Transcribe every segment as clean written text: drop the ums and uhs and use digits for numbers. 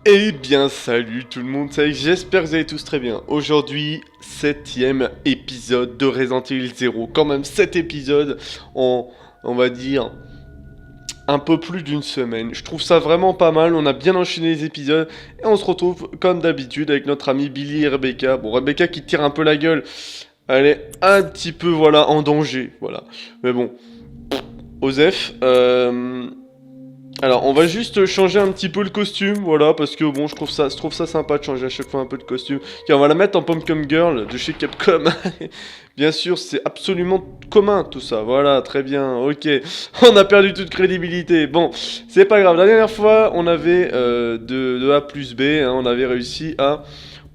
Eh bien salut tout le monde, j'espère que vous allez tous très bien. Aujourd'hui, 7ème épisode de Resident Evil 0. Quand même 7 épisodes en, on va dire, un peu plus d'une semaine. Je trouve ça vraiment pas mal, on a bien enchaîné les épisodes. Et on se retrouve comme d'habitude avec notre ami Billy et Rebecca. Bon, Rebecca qui tire un peu la gueule, elle est un petit peu, voilà, en danger, voilà. Mais bon, Osef, alors, on va juste changer un petit peu le costume, voilà, parce que bon, je trouve ça sympa de changer à chaque fois un peu de costume. Ok, on va la mettre en Pumpkin Girl de chez Capcom. Bien sûr, c'est absolument commun tout ça. Voilà, très bien, ok. On a perdu toute crédibilité. Bon, c'est pas grave. La dernière fois, on avait de A plus B, hein, on avait réussi à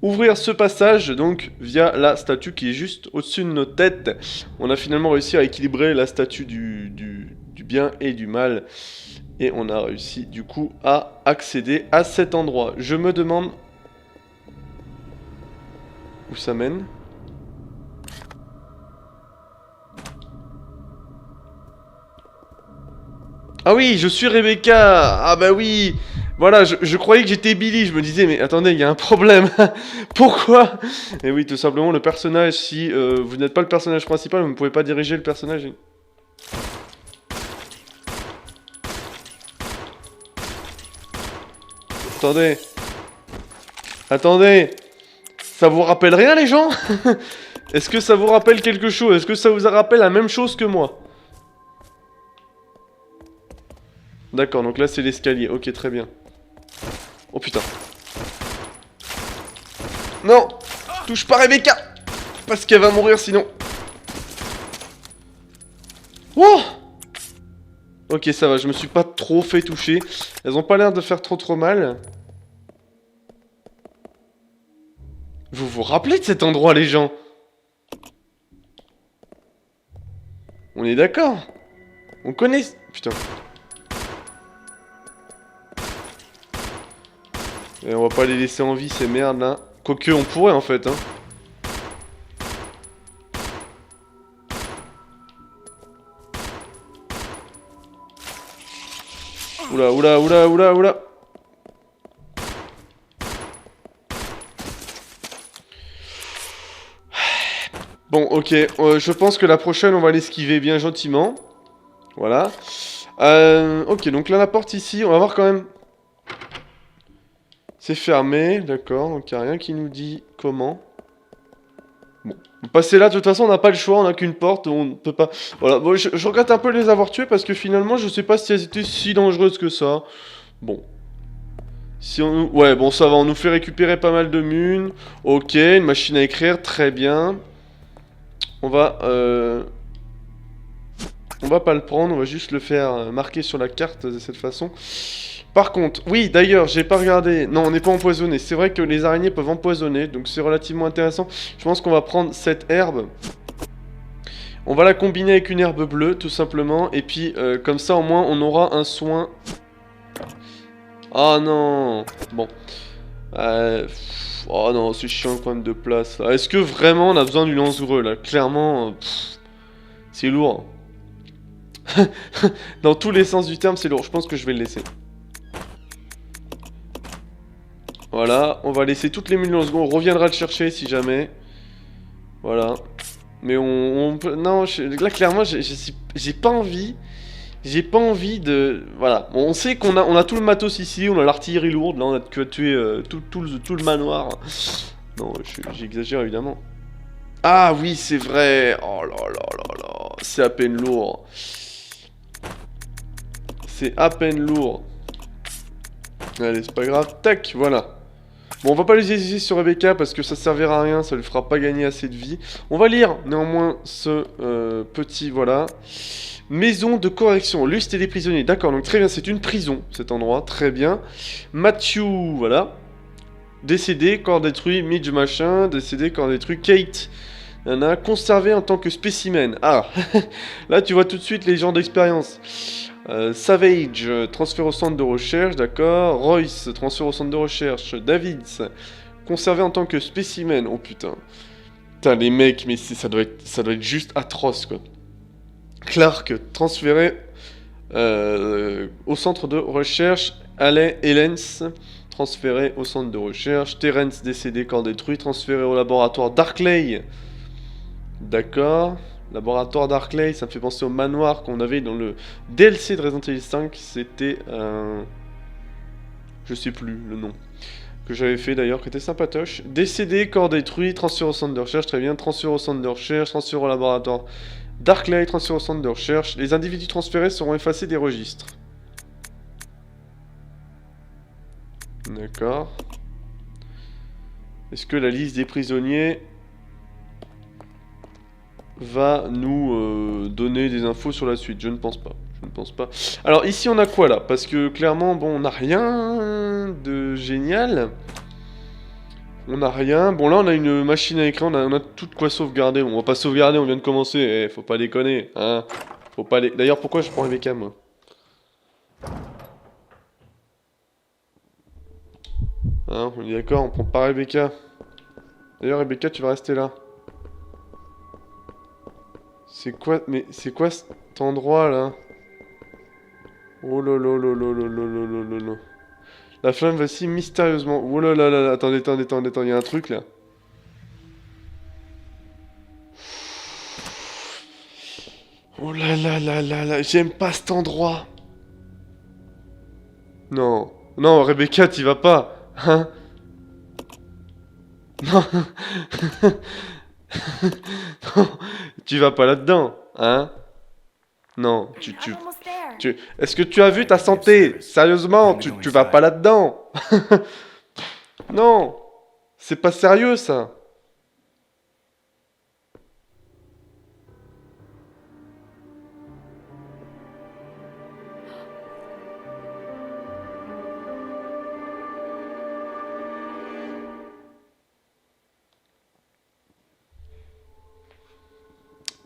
ouvrir ce passage, donc via la statue qui est juste au-dessus de nos têtes. On a finalement réussi à équilibrer la statue du bien et du mal. Et on a réussi du coup à accéder à cet endroit. Je me demande où ça mène. Ah oui, je suis Rebecca. Ah bah oui. Voilà, je croyais que j'étais Billy. Je me disais, mais attendez, il y a un problème. Pourquoi? Et oui, tout simplement, le personnage, si vous n'êtes pas le personnage principal, vous ne pouvez pas diriger le personnage. Attendez. Attendez. Ça vous rappelle rien, les gens? Est-ce que ça vous rappelle quelque chose? Est-ce que ça vous rappelle la même chose que moi? D'accord, donc là c'est l'escalier. Ok, très bien. Oh putain. Non! Touche pas Rebecca! Parce qu'elle va mourir sinon. Oh! Ok, ça va, je me suis pas trop fait toucher. Elles ont pas l'air de faire trop mal. Vous vous rappelez de cet endroit, les gens? On est d'accord? On connaît... Putain. Et on va pas les laisser en vie, ces merdes là. Quoique, on pourrait en fait, hein. Oula, oula, oula, oula, oula. Bon, ok, je pense que la prochaine, on va l'esquiver bien gentiment. Voilà. Ok, donc là, la porte ici, on va voir quand même. C'est fermé, d'accord, donc il n'y a rien qui nous dit comment. Bon, passer là, de toute façon, on n'a pas le choix, on n'a qu'une porte, on ne peut pas... Voilà, bon, je regrette un peu de les avoir tués parce que finalement, je sais pas si elles étaient si dangereuses que ça. Bon. Si on... Ouais, bon, ça va, on nous fait récupérer pas mal de munes. Ok, une machine à écrire, très bien. On va... On va pas le prendre, on va juste le faire marquer sur la carte de cette façon. Par contre, oui, d'ailleurs, j'ai pas regardé. Non, on n'est pas empoisonné. C'est vrai que les araignées peuvent empoisonner, donc c'est relativement intéressant. Je pense qu'on va prendre cette herbe. On va la combiner avec une herbe bleue, tout simplement. Et puis, comme ça, au moins, on aura un soin. Oh non. Bon. Oh non, c'est chiant le problème de place, là. Est-ce que vraiment on a besoin du lance-greux, là? Clairement, c'est lourd. Dans tous les sens du terme, c'est lourd. Je pense que je vais le laisser. Voilà, on va laisser toutes les millions de secondes. On reviendra le chercher si jamais. Voilà. Mais on peut... Non, là, clairement, j'ai pas envie. J'ai pas envie de... Voilà. Bon, on sait qu'on a tout le matos ici. On a l'artillerie lourde. Là, on a de tuer tout le manoir. Non, j'exagère évidemment. Ah oui, c'est vrai. Oh là là là là. C'est à peine lourd. C'est à peine lourd. Allez, c'est pas grave. Tac, voilà. Bon, on va pas les utiliser sur Rebecca parce que ça servira à rien, ça lui fera pas gagner assez de vie. On va lire néanmoins ce petit, voilà. Maison de correction, liste des prisonniers. D'accord, donc très bien, c'est une prison cet endroit, très bien. Matthew, voilà. Décédé, corps détruit, Midge machin, décédé, corps détruit, Kate. Nana, conservé en tant que spécimen. Ah, là tu vois tout de suite les gens d'expérience. Savage, transfert au centre de recherche, d'accord. Royce, transfert au centre de recherche. Davids, conservé en tant que spécimen. Oh putain. Putain, les mecs, mais ça doit être juste atroce, quoi. Clark, transféré au centre de recherche. Alley, Helens, transféré au centre de recherche. Terence décédé, corps détruit, transféré au laboratoire Darkley. D'accord. Laboratoire Darkley, ça me fait penser au manoir qu'on avait dans le DLC de Resident Evil 5. C'était un... Je sais plus le nom. Que j'avais fait d'ailleurs, qui était sympatoche. Décédé, corps détruit, transfert au centre de recherche, très bien. Transfert au centre de recherche, transfert au laboratoire Darkley, transfert au centre de recherche. Les individus transférés seront effacés des registres. D'accord. Est-ce que la liste des prisonniers va nous donner des infos sur la suite? Je ne pense pas. Je ne pense pas. Alors ici on a quoi là? Parce que clairement, bon, on n'a rien de génial. On n'a rien. Bon là on a une machine à écran, on a tout de quoi sauvegarder. On va pas sauvegarder, on vient de commencer. Eh, faut pas déconner, hein. Faut pas les... D'ailleurs pourquoi je prends Rebecca moi? Hein, on est d'accord, on prend pas Rebecca. D'ailleurs Rebecca tu vas rester là. C'est quoi? Mais c'est quoi cet endroit là? Oh là là là là là là là là là. La flamme vacille mystérieusement. Oh là là là là. Attendez, attendez, attendez, attendez. Il y a un truc là. Oh là là là là là. J'aime pas cet endroit. Non. Non, Rebecca, t'y vas pas. Hein? Non. Non. Tu vas pas là-dedans. Hein? Non. Est-ce que tu as vu ta santé? Sérieusement, tu vas pas là-dedans. Non. C'est pas sérieux ça.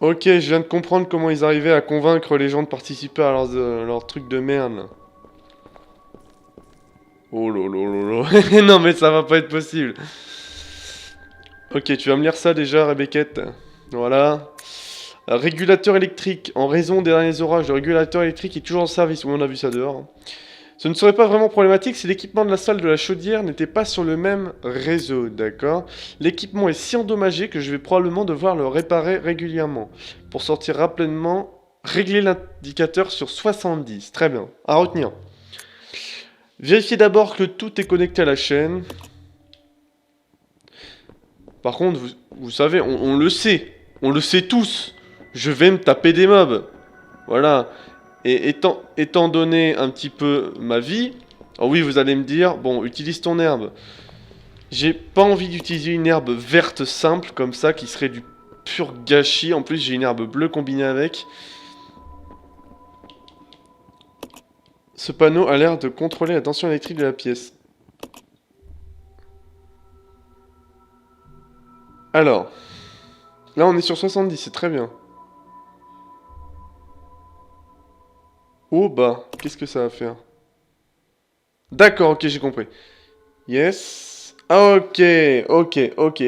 Ok, je viens de comprendre comment ils arrivaient à convaincre les gens de participer à leurs trucs de merde. Là. Oh lolo. Non mais ça va pas être possible. Ok, tu vas me lire ça déjà, Rebecquette. Voilà. Régulateur électrique. En raison des derniers orages, le régulateur électrique est toujours en service. Oui, on a vu ça dehors. Ce ne serait pas vraiment problématique si l'équipement de la salle de la chaudière n'était pas sur le même réseau, d'accord? L'équipement est si endommagé que je vais probablement devoir le réparer régulièrement. Pour sortir rapidement, régler l'indicateur sur 70. Très bien, à retenir. Vérifiez d'abord que tout est connecté à la chaîne. Par contre, vous savez, on le sait. On le sait tous. Je vais me taper des mobs. Voilà. Et étant donné un petit peu ma vie, oh oui, vous allez me dire, bon, utilise ton herbe. J'ai pas envie d'utiliser une herbe verte simple comme ça, qui serait du pur gâchis. En plus, j'ai une herbe bleue combinée avec. Ce panneau a l'air de contrôler la tension électrique de la pièce. Alors, là on est sur 70, c'est très bien. Oh bah, qu'est-ce que ça va faire? D'accord, ok, j'ai compris. Yes. Ok. Il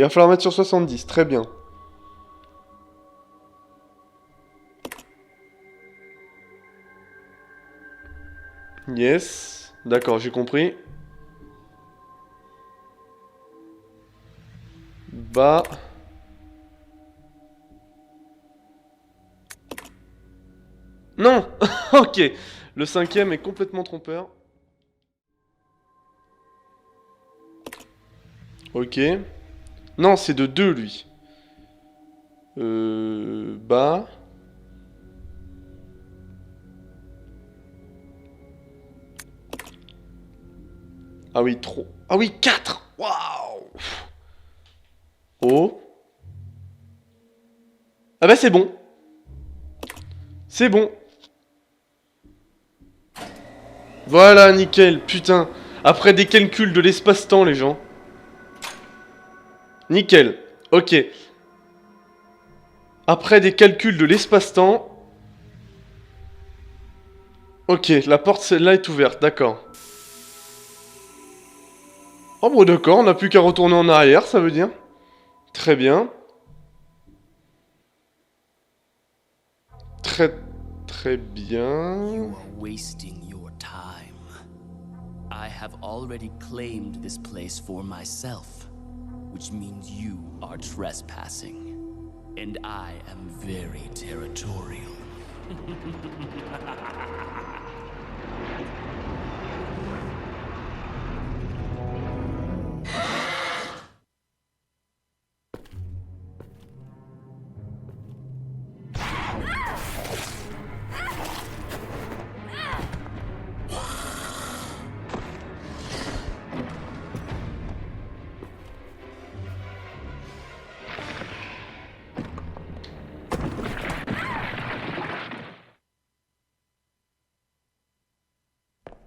va falloir mettre sur 70, très bien. Yes. D'accord, j'ai compris. Bah... Non. Ok. Le cinquième est complètement trompeur. Ok. Non, c'est de 2, lui. Bah... Ah oui, trop. Ah oui, 4. Waouh. Oh. Ah bah c'est bon. C'est bon. Voilà, nickel, putain. Après des calculs de l'espace-temps, les gens. Nickel. Ok. Après des calculs de l'espace-temps... Ok, la porte celle-là est ouverte, d'accord. Oh bon d'accord, on n'a plus qu'à retourner en arrière, ça veut dire. Très bien. Très bien. have already claimed this place for myself, which means you are trespassing. And I am very territorial.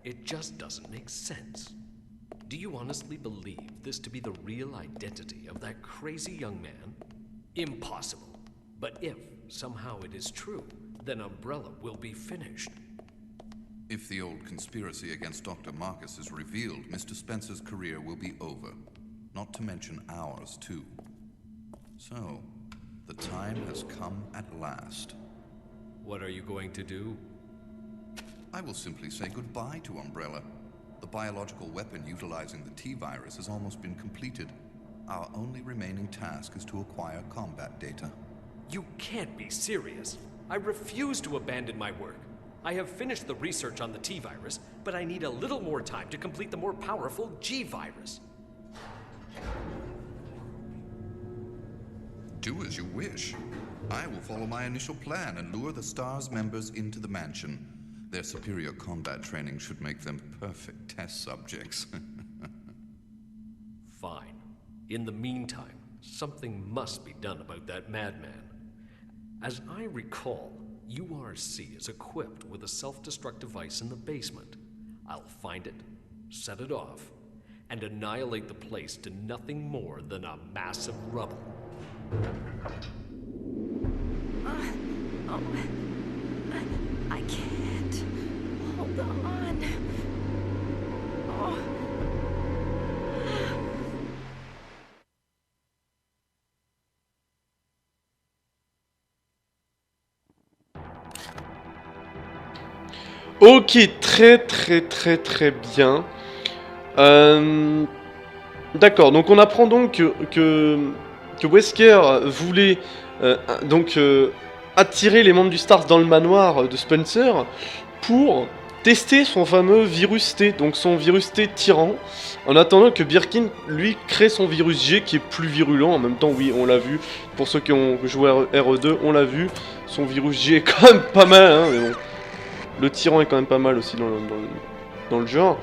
It just doesn't make sense. Do you honestly believe this to be the real identity of that crazy young man? Impossible. But if somehow it is true, then Umbrella will be finished. If the old conspiracy against Dr. Marcus is revealed, Mr. Spencer's career will be over. Not to mention ours, too. So, the time has come at last. What are you going to do? I will simply say goodbye to Umbrella. The biological weapon utilizing the T-virus has almost been completed. Our only remaining task is to acquire combat data. You can't be serious. I refuse to abandon my work. I have finished the research on the T-virus, but I need a little more time to complete the more powerful G-virus. Do as you wish. I will follow my initial plan and lure the STARS members into the mansion. Their superior combat training should make them perfect test subjects. Fine. In the meantime, something must be done about that madman. As I recall, URC is equipped with a self-destruct device in the basement. I'll find it, set it off, and annihilate the place to nothing more than a mass of rubble. I can't. Hold on. Oh. Ok, très bien. D'accord, donc on apprend donc que Wesker voulait attirer les membres du STARS dans le manoir de Spencer pour tester son fameux virus T, donc son virus T tyran, en attendant que Birkin, lui, crée son virus G qui est plus virulent. En même temps, oui, on l'a vu, pour ceux qui ont joué à RE2, on l'a vu, son virus G est quand même pas mal, hein, mais bon. Le tyran est quand même pas mal aussi dans le genre.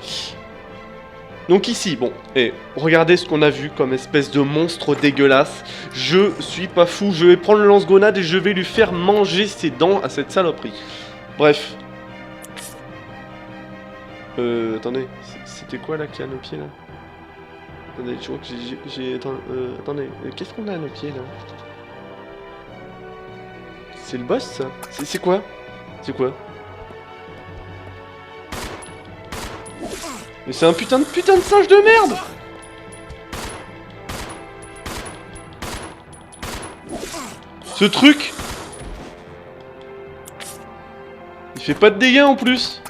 Donc ici, bon, et regardez ce qu'on a vu comme espèce de monstre dégueulasse. Je suis pas fou, je vais prendre le lance-grenade et je vais lui faire manger ses dents à cette saloperie. Bref. Attendez, c'était quoi là qui est à nos pieds là? Attendez, je crois que j'ai... Attendez, qu'est-ce qu'on a à nos pieds là? C'est le boss ça? C'est quoi? C'est quoi? Mais c'est un putain de singe de merde! Ce truc! Il fait pas de dégâts en plus!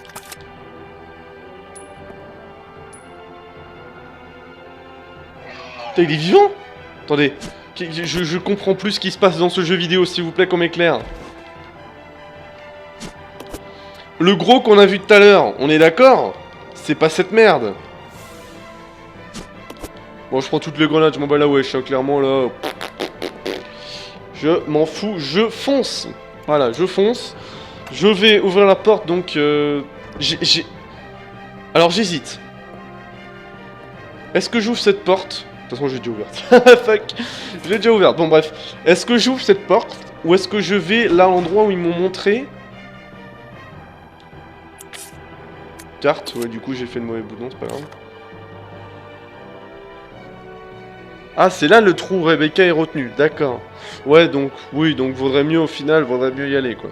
Putain, il est vivant! Attendez, je comprends plus ce qui se passe dans ce jeu vidéo, s'il vous plaît, qu'on m'éclaire. Le gros qu'on a vu tout à l'heure, on est d'accord? C'est pas cette merde. Bon, je prends toutes les grenades, je m'en bats la wesh, hein, clairement là. Je m'en fous, je fonce. Voilà, je fonce. Je vais ouvrir la porte, donc... Alors j'hésite. Est-ce que j'ouvre cette porte? De toute façon, j'ai déjà ouverte. Fuck. J'ai déjà ouverte. Bon, bref. Est-ce que j'ouvre cette porte? Ou est-ce que je vais là, à l'endroit où ils m'ont montré? Carte, ouais, du coup j'ai fait le mauvais bouton, c'est pas grave. Ah, c'est là le trou où Rebecca est retenue, d'accord. Ouais, donc, oui, donc vaudrait mieux au final, vaudrait mieux y aller, quoi.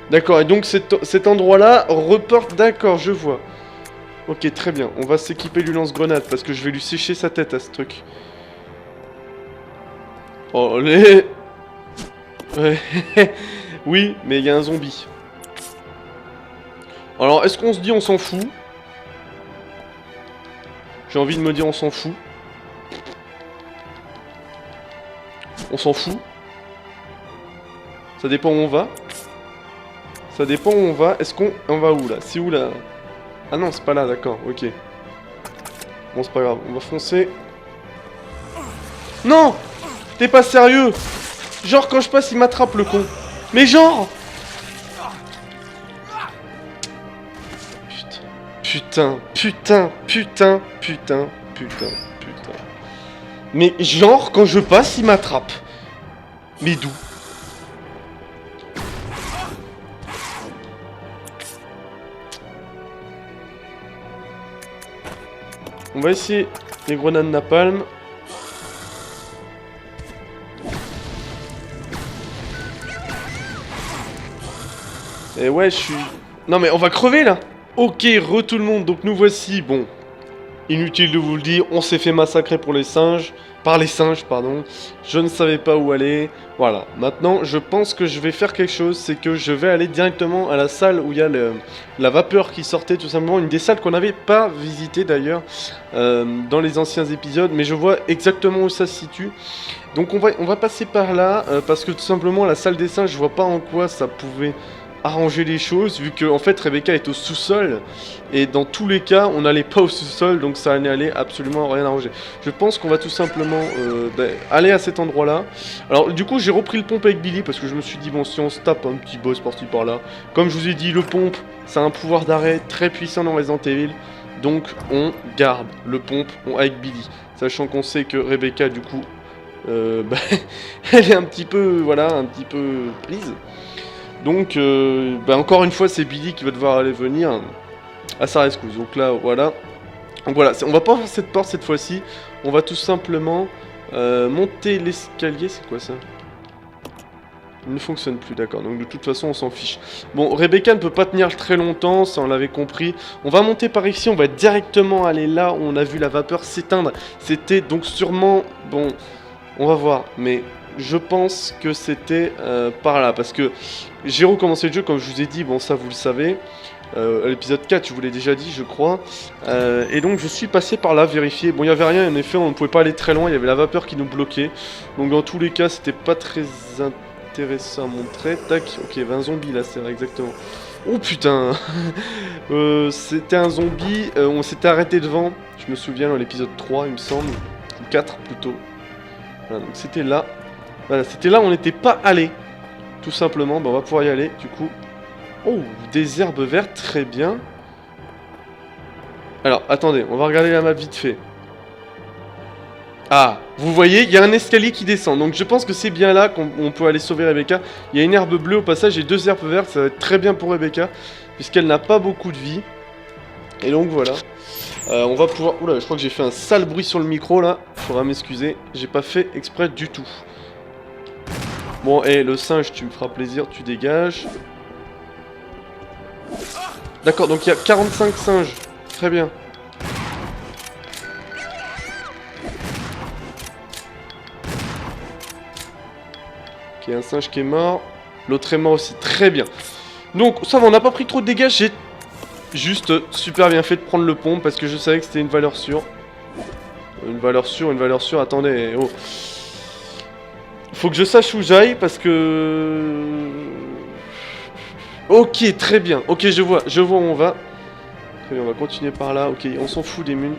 D'accord, et donc cet endroit-là reporte, d'accord, je vois. Ok, très bien, on va s'équiper du lance-grenade, parce que je vais lui sécher sa tête à ce truc. Oh, les... Ouais. Oui, mais il y a un zombie. Alors, est-ce qu'on se dit on s'en fout? J'ai envie de me dire on s'en fout. On s'en fout. Ça dépend où on va. Ça dépend où on va. Est-ce qu'on va où là? C'est où là? Ah non, c'est pas là, d'accord, ok. Bon, c'est pas grave, on va foncer. Non! T'es pas sérieux? Genre, quand je passe, il m'attrape le con. Mais genre! Putain, putain, putain, putain, putain, putain. Mais genre, quand je passe, il m'attrape. Mais d'où? On va essayer les grenades napalm. Et ouais, je suis... Non mais on va crever là. Ok, tout le monde, donc nous voici, bon... Inutile de vous le dire, on s'est fait massacrer pour les singes. Par les singes, pardon. Je ne savais pas où aller. Voilà, maintenant je pense que je vais faire quelque chose. C'est que je vais aller directement à la salle où il y a la vapeur qui sortait, tout simplement. Une des salles qu'on n'avait pas visitées d'ailleurs dans les anciens épisodes. Mais je vois exactement où ça se situe. Donc on va passer par là. Parce que tout simplement la salle des singes, je vois pas en quoi ça pouvait... arranger les choses, vu que en fait Rebecca est au sous-sol, et dans tous les cas on n'allait pas au sous-sol, donc ça n'allait absolument rien arranger. Je pense qu'on va tout simplement aller à cet endroit là. Alors du coup j'ai repris le pompe avec Billy, parce que je me suis dit bon, si on se tape un petit boss par-ci par-là, comme je vous ai dit, le pompe ça a un pouvoir d'arrêt très puissant dans Resident Evil, donc on garde le pompe avec Billy, sachant qu'on sait que Rebecca du coup elle est un petit peu, voilà, un petit peu prise. Donc, encore une fois, c'est Billy qui va devoir aller venir à sa rescousse. Donc là, voilà. Donc voilà, on va pas faire cette porte cette fois-ci. On va tout simplement monter l'escalier. C'est quoi ça? Il ne fonctionne plus, d'accord. Donc de toute façon, on s'en fiche. Bon, Rebecca ne peut pas tenir très longtemps, ça on l'avait compris. On va monter par ici, on va directement aller là où on a vu la vapeur s'éteindre. C'était donc sûrement... Bon, on va voir, mais... Je pense que c'était par là, parce que j'ai recommencé le jeu, comme je vous ai dit, bon ça vous le savez, à l'épisode 4 je vous l'ai déjà dit je crois, et donc je suis passé par là, vérifier, bon il n'y avait rien, en effet on ne pouvait pas aller très loin, il y avait la vapeur qui nous bloquait, donc dans tous les cas c'était pas très intéressant à montrer, tac, ok 20 zombies là c'est vrai exactement, oh putain, c'était un zombie, on s'était arrêté devant, je me souviens dans l'épisode 3 il me semble, ou 4 plutôt, voilà donc c'était là. Voilà, c'était là où on n'était pas allé. Tout simplement, on va pouvoir y aller, du coup. Oh, des herbes vertes, très bien. Alors, attendez, on va regarder la map vite fait. Ah, vous voyez, il y a un escalier qui descend. Donc je pense que c'est bien là qu'on peut aller sauver Rebecca. Il y a une herbe bleue au passage et 2 herbes vertes, ça va être très bien pour Rebecca. Puisqu'elle n'a pas beaucoup de vie. Et donc voilà. On va pouvoir... Oula, je crois que j'ai fait un sale bruit sur le micro là. Faudra m'excuser, j'ai pas fait exprès du tout. Bon, et le singe, tu me feras plaisir, tu dégages. D'accord, donc il y a 45 singes. Très bien. Ok, un singe qui est mort. L'autre est mort aussi, très bien. Donc, ça va, on n'a pas pris trop de dégâts. J'ai juste super bien fait de prendre le pompe parce que je savais que c'était une valeur sûre. Une valeur sûre, attendez, oh. Faut que je sache où j'aille parce que... Ok, très bien. Ok, je vois où on va. Très bien, on va continuer par là. Ok, on s'en fout des munes.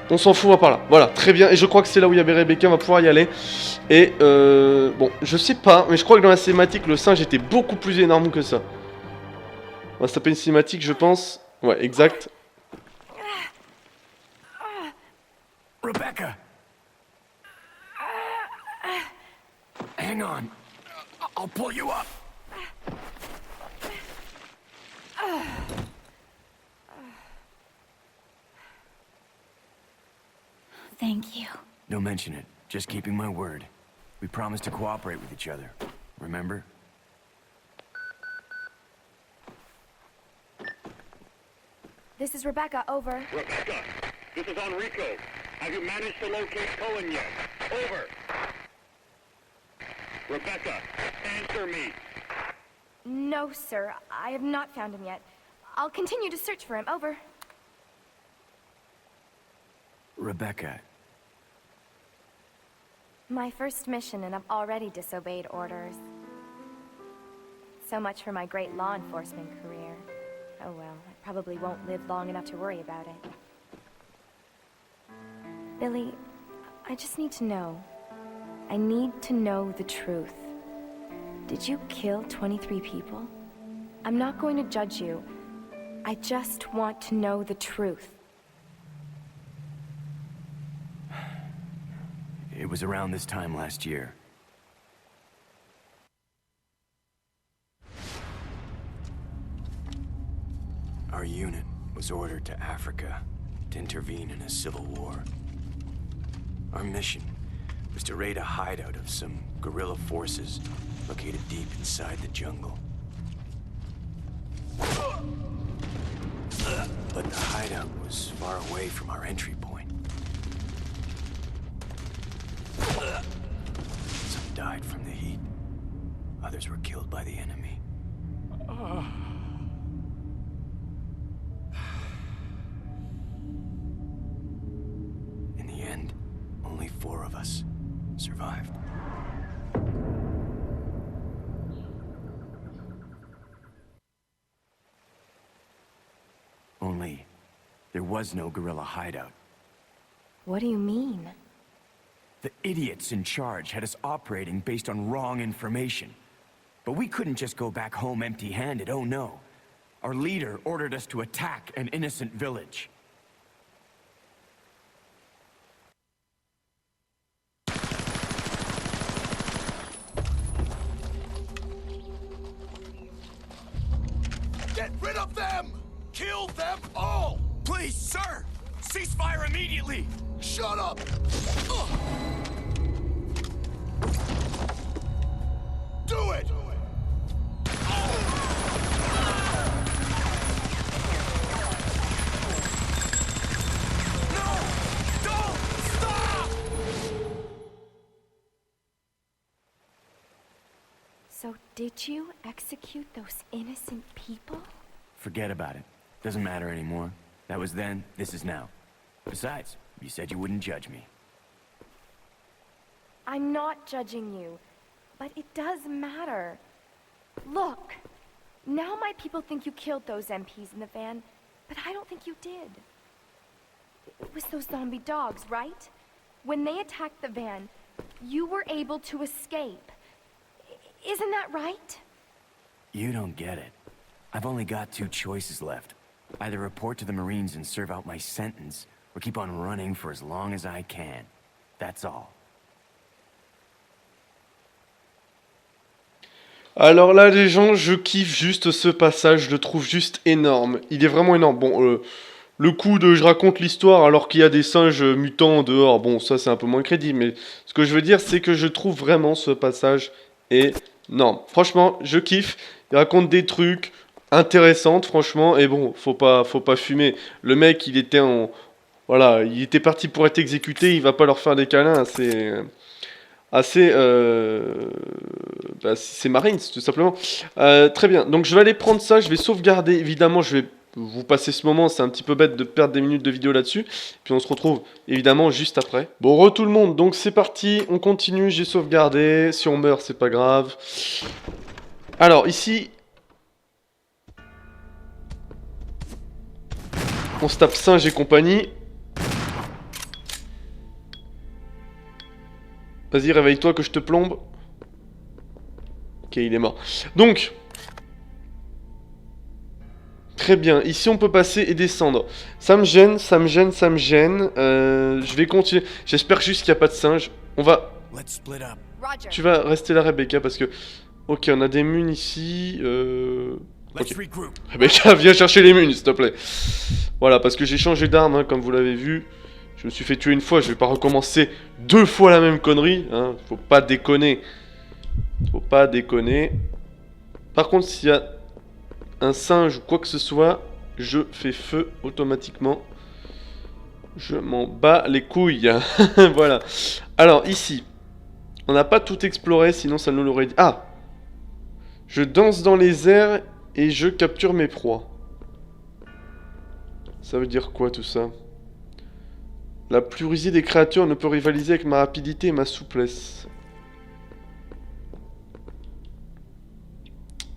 On s'en fout, on va par là. Voilà, très bien. Et je crois que c'est là où il y avait Rebecca, on va pouvoir y aller. Et bon, je sais pas, mais je crois que dans la cinématique, le singe était beaucoup plus énorme que ça. On va se taper une cinématique, je pense. Ouais, exact. Rebecca! Hang on. I'll pull you up. Thank you. Don't mention it. Just keeping my word. We promised to cooperate with each other. Remember? This is Rebecca, over. Rebecca, this is Enrico. Have you managed to locate Cohen yet? Over. Rebecca, answer me. No, sir. I have not found him yet. I'll continue to search for him, over. Rebecca, My first mission, and I've already disobeyed orders. So much for my great law enforcement career. Oh well, I probably won't live long enough to worry about it. Billy, I just need to know. I need to know the truth. Did you kill 23 people? I'm not going to judge you. I just want to know the truth. it was around this time last year. Our unit was ordered to Africa to intervene in a civil war. Our mission was to raid a hideout of some guerrilla forces located deep inside the jungle. But the hideout was far away from our entry point. Some died from the heat. Others were killed by the enemy. In the end, only 4 of us survived. Only, there was no guerrilla hideout. What do you mean? The idiots in charge had us operating based on wrong information. But we couldn't just go back home empty-handed, oh no. Our leader ordered us to attack an innocent village. Get rid of them! Kill them all! Please, sir! Ceasefire immediately! Shut up! Do it! No! Don't! Stop! So did you execute those innocent people? Forget about it. Doesn't matter anymore. That was then, this is now. Besides, you said you wouldn't judge me. I'm not judging you, but it does matter. Look, now my people think you killed those MPs in the van, but I don't think you did. It was those zombie dogs, right? When they attacked the van, you were able to escape. Isn't that right? You don't get it. I've only got 2 choices left. Either report to the Marines and serve out my sentence, or keep on running for as long as I can. That's all. Alors là, les gens, je kiffe juste ce passage, je le trouve juste énorme. Il est vraiment énorme. Bon, le coup de je raconte l'histoire alors qu'il y a des singes mutants dehors, bon, ça c'est un peu moins crédible, mais ce que je veux dire, c'est que je trouve vraiment ce passage énorme. Franchement, je kiffe. Il raconte des trucs intéressants, franchement, et bon, faut pas fumer. Le mec, il était voilà, il était parti pour être exécuté, il va pas leur faire des câlins, c'est Marines tout simplement. Très bien, donc je vais aller prendre ça, je vais sauvegarder, évidemment je vais vous passer ce moment, c'est un petit peu bête de perdre des minutes de vidéo là-dessus, puis on se retrouve évidemment juste après. Bon, tout le monde, donc c'est parti, on continue, j'ai sauvegardé, si on meurt c'est pas grave. Alors ici, on se tape singe et compagnie. Vas-y, réveille-toi que je te plombe. Ok, il est mort. Donc, très bien. Ici, on peut passer et descendre. Ça me gêne, ça me gêne, ça me gêne. Je vais continuer. J'espère juste qu'il n'y a pas de singe. On va... Roger. Tu vas rester là, Rebecca, parce que... Ok, on a des munes ici. Ok. Rebecca, viens chercher les munes, s'il te plaît. Voilà, parce que j'ai changé d'arme, hein, comme vous l'avez vu. Je me suis fait tuer une fois, je vais pas recommencer 2 fois la même connerie, hein. Faut pas déconner. Faut pas déconner. Par contre, s'il y a un singe ou quoi que ce soit, je fais feu automatiquement. Je m'en bats les couilles. Voilà. Alors, ici, on n'a pas tout exploré, sinon ça nous l'aurait dit. Ah! Je danse dans les airs et je capture mes proies. Ça veut dire quoi tout ça? La plus rusée des créatures ne peut rivaliser avec ma rapidité et ma souplesse.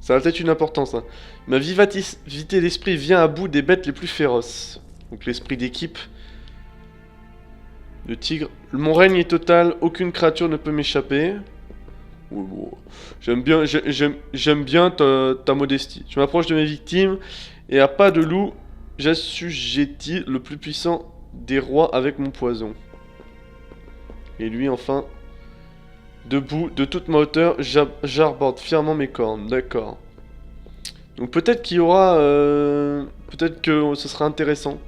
Ça a peut-être une importance. Hein. Ma vivacité d'esprit vient à bout des bêtes les plus féroces. Donc l'esprit d'équipe. Le tigre. Mon règne est total, aucune créature ne peut m'échapper. J'aime bien ta modestie. Je m'approche de mes victimes et à pas de loup, j'assujettis le plus puissant des rois avec mon poison. Et lui enfin, debout, de toute ma hauteur, j'arborde fièrement mes cornes. D'accord. Donc peut-être qu'il y aura... peut-être que ce sera intéressant.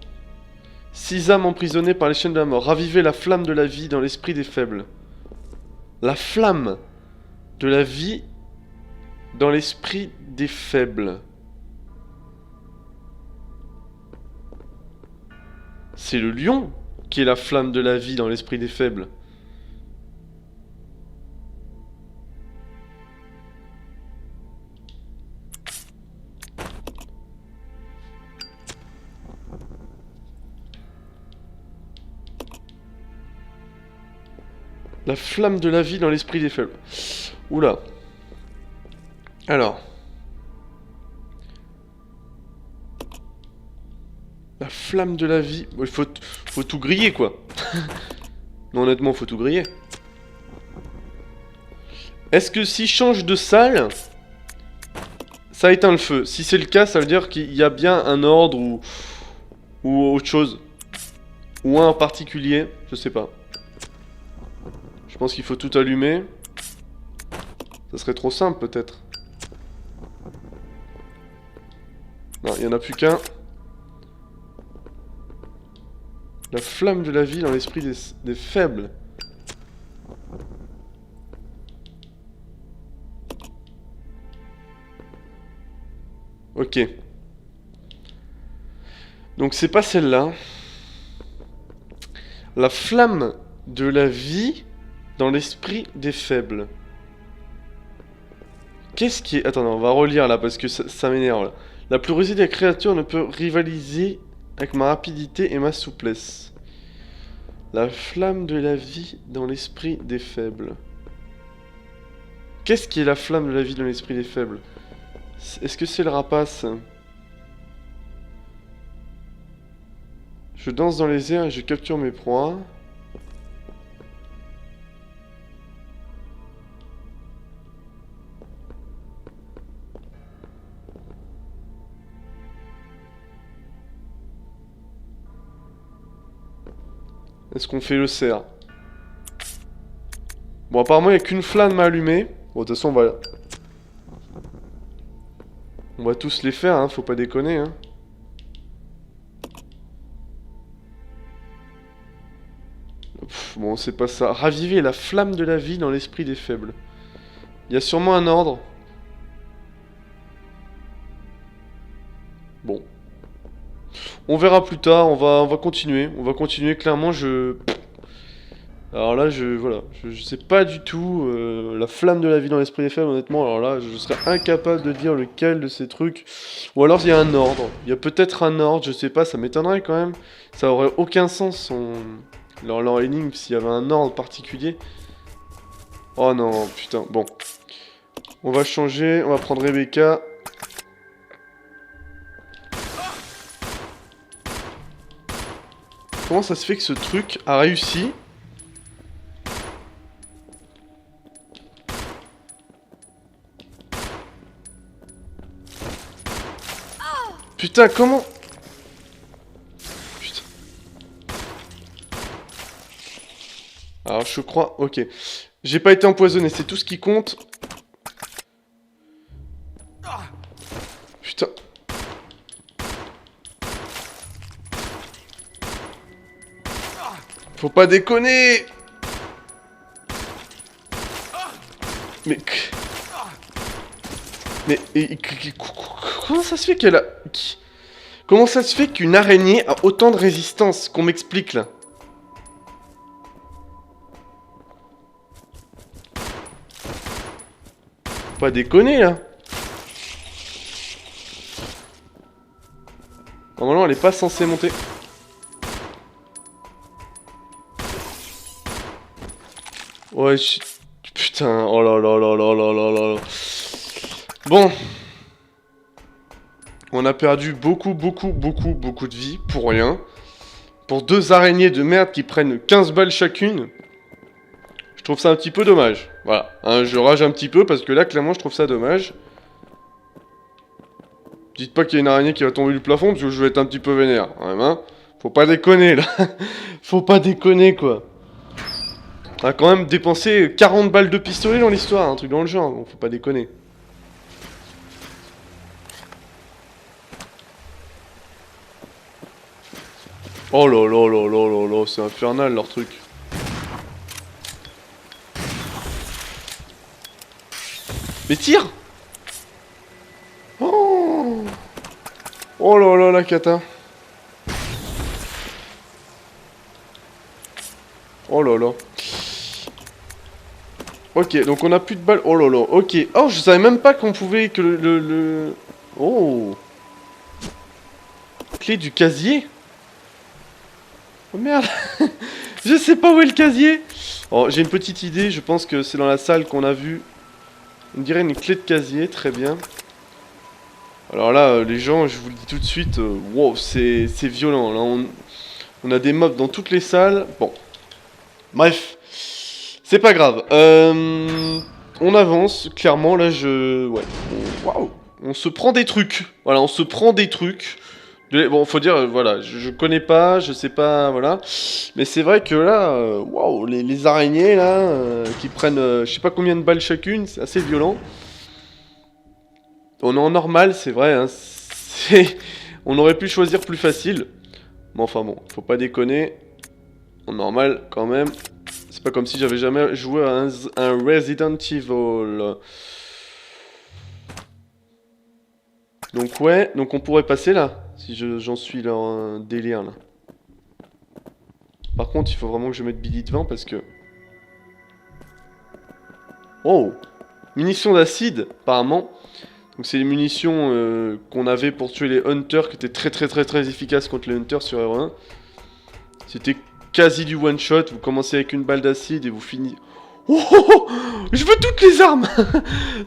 6 âmes emprisonnées par les chaînes de la mort. Raviver la flamme de la vie dans l'esprit des faibles. La flamme de la vie dans l'esprit des faibles. C'est le lion qui est la flamme de la vie dans l'esprit des faibles. La flamme de la vie dans l'esprit des faibles. Oula. Alors. La flamme de la vie. Bon, il faut tout griller, quoi. Non, honnêtement, faut tout griller. Est-ce que si je change de salle, ça éteint le feu? Si c'est le cas, ça veut dire qu'il y a bien un ordre ou autre chose. Ou un en particulier, je sais pas. Je pense qu'il faut tout allumer. Ça serait trop simple, peut-être. Non, il n'y en a plus qu'un. La flamme de la vie dans l'esprit des faibles. Ok. Donc c'est pas celle-là. La flamme de la vie dans l'esprit des faibles. Qu'est-ce qui est... Attends, non, on va relire là parce que ça m'énerve là. La plus rusée des créatures ne peut rivaliser avec ma rapidité et ma souplesse. La flamme de la vie dans l'esprit des faibles. Qu'est-ce qui est la flamme de la vie dans l'esprit des faibles? Est-ce que c'est le rapace? Je danse dans les airs et je capture mes proies. Est-ce qu'on fait le cerf? Bon, apparemment, il n'y a qu'une flamme à allumer. Bon, de toute façon, on va tous les faire, hein, faut pas déconner, hein. Pff, bon, c'est pas ça. Raviver la flamme de la vie dans l'esprit des faibles. Il y a sûrement un ordre. Bon. On verra plus tard, on va continuer. On va continuer, clairement, Alors là, voilà, je sais pas du tout la flamme de la vie dans l'esprit des faibles, honnêtement. Alors là, je serais incapable de dire lequel de ces trucs. Ou alors il y a un ordre. Il y a peut-être un ordre, je sais pas, ça m'étonnerait quand même. Ça aurait aucun sens leur énigme s'il y avait un ordre particulier. Oh non, putain, bon. On va changer, on va prendre Rebecca. Comment ça se fait que ce truc a réussi ? Putain, comment... Putain. Alors, je crois... Ok. J'ai pas été empoisonné, c'est tout ce qui compte. Putain. Faut pas déconner. Mais... Comment ça se fait qu'elle a... Comment ça se fait qu'une araignée a autant de résistance? Qu'on m'explique là. Faut pas déconner là. Normalement elle est pas censée monter. Ouais, putain, oh là là là là là là là là. Bon. On a perdu beaucoup de vie pour rien. Pour 2 araignées de merde qui prennent 15 balles chacune. Je trouve ça un petit peu dommage. Voilà, hein, je rage un petit peu parce que là, clairement, je trouve ça dommage. Dites pas qu'il y a une araignée qui va tomber du plafond parce que je vais être un petit peu vénère. Quand même, hein. Faut pas déconner, là. Faut pas déconner, quoi. On a quand même dépensé 40 balles de pistolet dans l'histoire, un truc dans le genre. Donc faut pas déconner. Oh là là là là là là, c'est infernal leur truc. Mais tire! Oh, oh là là la cata. Oh là là. Ok, donc on a plus de balles. Oh là là, ok. Oh, je savais même pas qu'on pouvait que le... Oh. Clé du casier. Oh merde. Je sais pas où est le casier. Oh, j'ai une petite idée, je pense que c'est dans la salle qu'on a vu. On dirait une clé de casier, très bien. Alors là, les gens, je vous le dis tout de suite, wow, c'est violent. Là, on a des mobs dans toutes les salles. Bon. Bref. C'est pas grave. On avance, clairement, là, ouais. Waouh. On se prend des trucs. Voilà, on se prend des trucs. Bon, faut dire, voilà, je connais pas, je sais pas, voilà. Mais c'est vrai que là, waouh, les araignées, là, qui prennent, je sais pas combien de balles chacune, c'est assez violent. On est en normal, c'est vrai, hein, on aurait pu choisir plus facile. Mais enfin bon, faut pas déconner. En normal, quand même. C'est pas comme si j'avais jamais joué à un Resident Evil. Donc ouais, donc on pourrait passer là. Si j'en suis là en délire là. Par contre, il faut vraiment que je mette Billy devant parce que... Oh! Munitions d'acide, apparemment. Donc c'est les munitions qu'on avait pour tuer les hunters qui étaient très efficaces contre les hunters sur R1. C'était quasi du one shot. Vous commencez avec une balle d'acide et vous finissez... Oh! Je veux toutes les armes!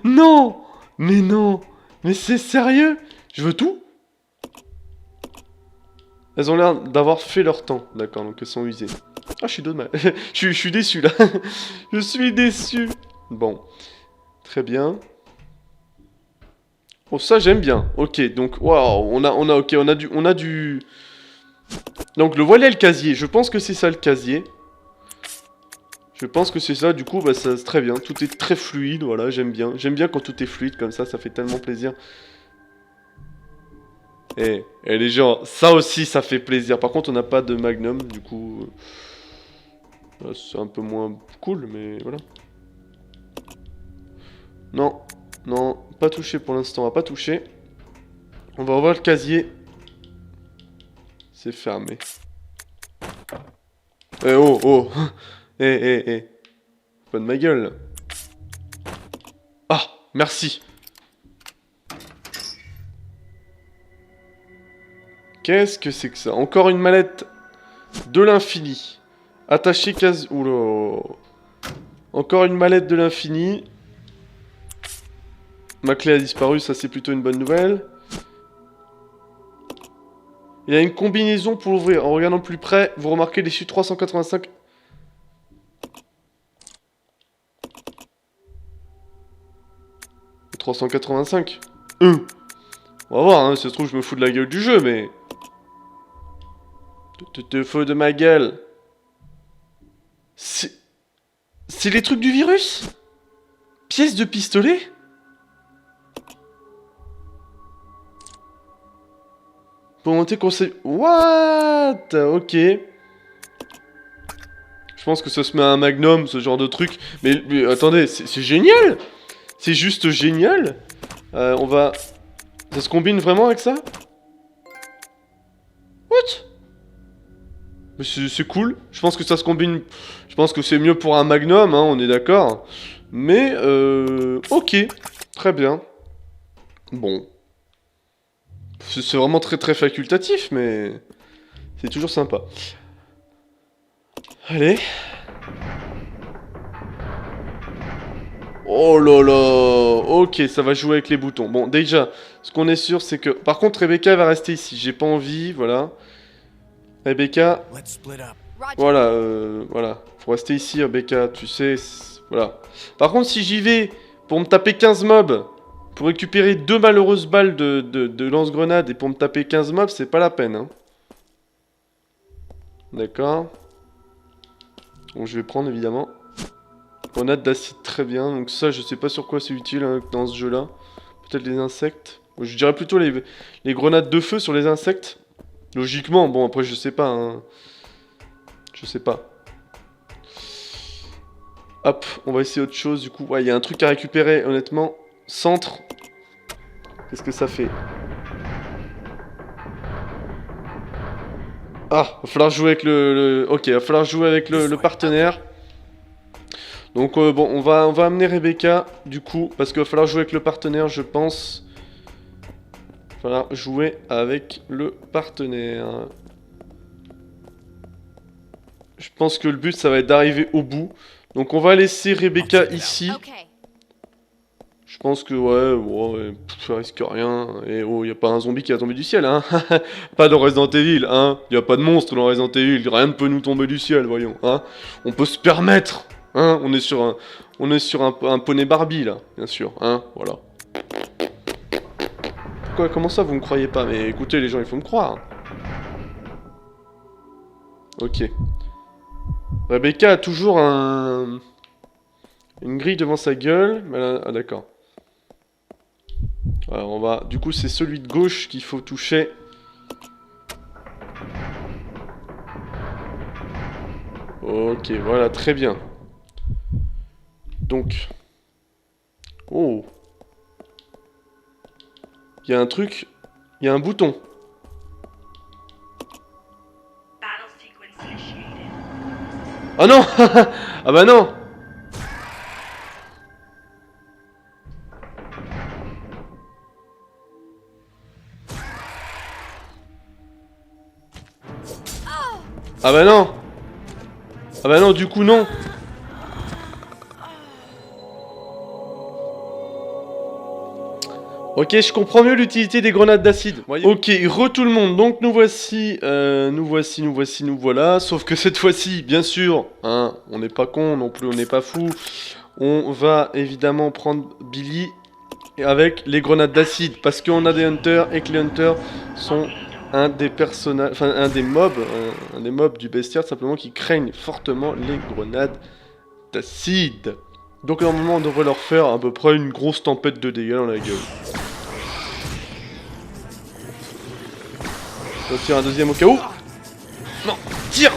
Non! Mais non! Mais c'est sérieux? Je veux tout? Elles ont l'air d'avoir fait leur temps. D'accord, donc elles sont usées. Ah, je suis dommage. je suis déçu, là. Je suis déçu. Bon. Très bien. Oh, ça, j'aime bien. Ok, donc, waouh, on a du... Donc, le voilà, le casier. Je pense que c'est ça, le casier. Je pense que c'est ça. Du coup, bah, ça, c'est très bien. Tout est très fluide, voilà, j'aime bien. J'aime bien quand tout est fluide, comme ça fait tellement plaisir. Et les gens, ça aussi, ça fait plaisir. Par contre, on n'a pas de magnum, du coup... c'est un peu moins cool, mais voilà. Non, non, pas touché pour l'instant, on va pas toucher. On va ouvrir le casier. C'est fermé. Eh oh, oh. Eh. Pas de ma gueule. Ah, merci. Qu'est-ce que c'est que ça? Encore une mallette de l'infini. Attachée quasi... Oula. Encore une mallette de l'infini. Ma clé a disparu, ça c'est plutôt une bonne nouvelle. Il y a une combinaison pour l'ouvrir. En regardant plus près, vous remarquez les chiffres 385. « 385 » On va voir, hein, si ça se trouve je me fous de la gueule du jeu, mais... Te fous de ma gueule. C'est les trucs du virus? Pièce de pistolet? Pour monter conseil... What? Ok. Je pense que ça se met à un magnum, ce genre de truc. Mais attendez, c'est génial! C'est juste génial! On va... Ça se combine vraiment avec ça? What? C'est cool. Je pense que ça se combine... Je pense que c'est mieux pour un magnum, hein, on est d'accord. Mais, ok. Très bien. Bon. C'est vraiment très facultatif, mais... C'est toujours sympa. Allez. Oh là là. Ok, ça va jouer avec les boutons. Bon, déjà, ce qu'on est sûr, c'est que... Par contre, Rebecca va rester ici. J'ai pas envie, voilà. Rebecca... Let's split up. Voilà, voilà. Faut rester ici, Rebecca, tu sais, voilà. Par contre, si j'y vais pour me taper 15 mobs, pour récupérer 2 malheureuses balles de lance-grenade et pour me taper 15 mobs, c'est pas la peine, hein. D'accord. Bon, je vais prendre, évidemment. Grenade d'acide, très bien. Donc ça, je sais pas sur quoi c'est utile hein, dans ce jeu-là. Peut-être les insectes. Bon, je dirais plutôt les grenades de feu sur les insectes. Logiquement, bon, après, je sais pas, hein. Je sais pas. Hop, on va essayer autre chose du coup. Ouais, il y a un truc à récupérer, honnêtement. Centre. Qu'est-ce que ça fait? Ah, va falloir jouer avec Ok, va falloir jouer avec le partenaire. Donc bon, on va amener Rebecca, du coup, parce qu'il va falloir jouer avec le partenaire, je pense. Il va falloir jouer avec le partenaire. Je pense que le but, ça va être d'arriver au bout. Donc on va laisser Rebecca ici. Je pense que ouais, ça risque rien. Et oh, y a pas un zombie qui va tomber du ciel, hein. Pas dans Resident Evil, hein. Y a pas de monstre dans Resident Evil. Rien ne peut nous tomber du ciel, voyons, hein. On peut se permettre, hein. On est sur un poney Barbie là, bien sûr, hein. Voilà. Pourquoi, comment ça vous me croyez pas? Mais écoutez les gens, il faut me croire. Ok. Rebecca a toujours une grille devant sa gueule. Ah d'accord. Alors on va... Du coup c'est celui de gauche qu'il faut toucher. Ok, voilà, très bien. Donc... Oh. Il y a un truc... Il y a un bouton. Ah non. Ah bah non. Ah bah non. Ah bah non, du coup non. Ok, je comprends mieux l'utilité des grenades d'acide. Ok, tout le monde. Donc nous voici, nous voilà. Sauf que cette fois-ci, bien sûr, hein, on n'est pas con non plus, on n'est pas fou. On va évidemment prendre Billy avec les grenades d'acide parce qu'on a des hunters et que les hunters sont un des personnages, enfin un des mobs du bestiaire simplement qui craignent fortement les grenades d'acide. Donc normalement on devrait leur faire à peu près une grosse tempête de dégâts dans la gueule. On tire un deuxième au cas où. Non, tire.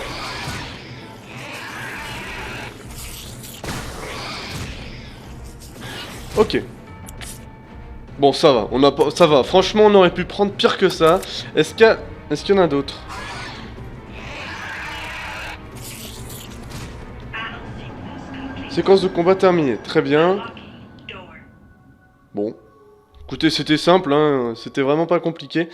Ok. Bon, ça va, ça va. Franchement, on aurait pu prendre pire que ça. Est-ce qu'il y en a d'autres? Séquence de combat terminée. Très bien. Bon. Écoutez, c'était simple, hein. C'était vraiment pas compliqué.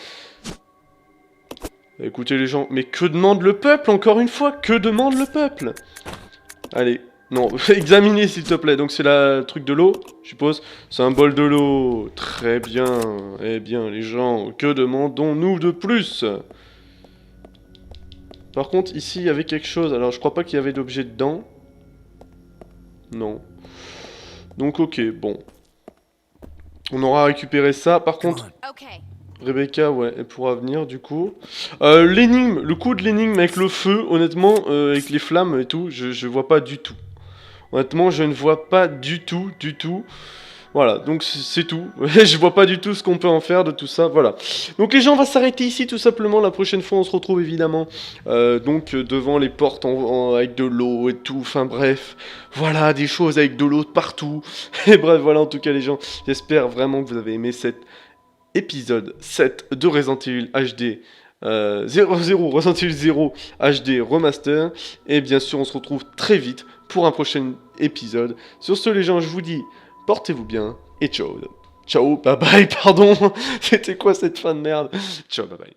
Écoutez les gens, mais que demande le peuple, encore une fois? Que demande le peuple? Allez. Non, examinez s'il te plaît. Donc c'est le truc de l'eau, je suppose. C'est un bol de l'eau. Très bien. Eh bien, les gens, que demandons-nous de plus? Par contre, ici, il y avait quelque chose. Alors, je crois pas qu'il y avait d'objet dedans. Non. Donc, ok, bon. On aura récupéré ça. Par contre, Rebecca, ouais, elle pourra venir, du coup. L'énigme, le coup de l'énigme avec le feu, honnêtement, avec les flammes et tout, je vois pas du tout. Honnêtement, je ne vois pas du tout. Voilà, donc c'est tout. Je vois pas du tout ce qu'on peut en faire de tout ça, voilà. Donc les gens, on va s'arrêter ici tout simplement. La prochaine fois, on se retrouve évidemment donc devant les portes avec de l'eau et tout. Enfin bref, voilà, des choses avec de l'eau partout. Et bref, voilà, en tout cas les gens, j'espère vraiment que vous avez aimé cet épisode 7 de Resident Evil HD 00 Resident Evil 0 HD Remaster. Et bien sûr, on se retrouve très vite pour un prochain épisode. Sur ce, les gens, je vous dis, portez-vous bien et ciao. Ciao, bye bye, pardon. C'était quoi cette fin de merde? Ciao, bye bye.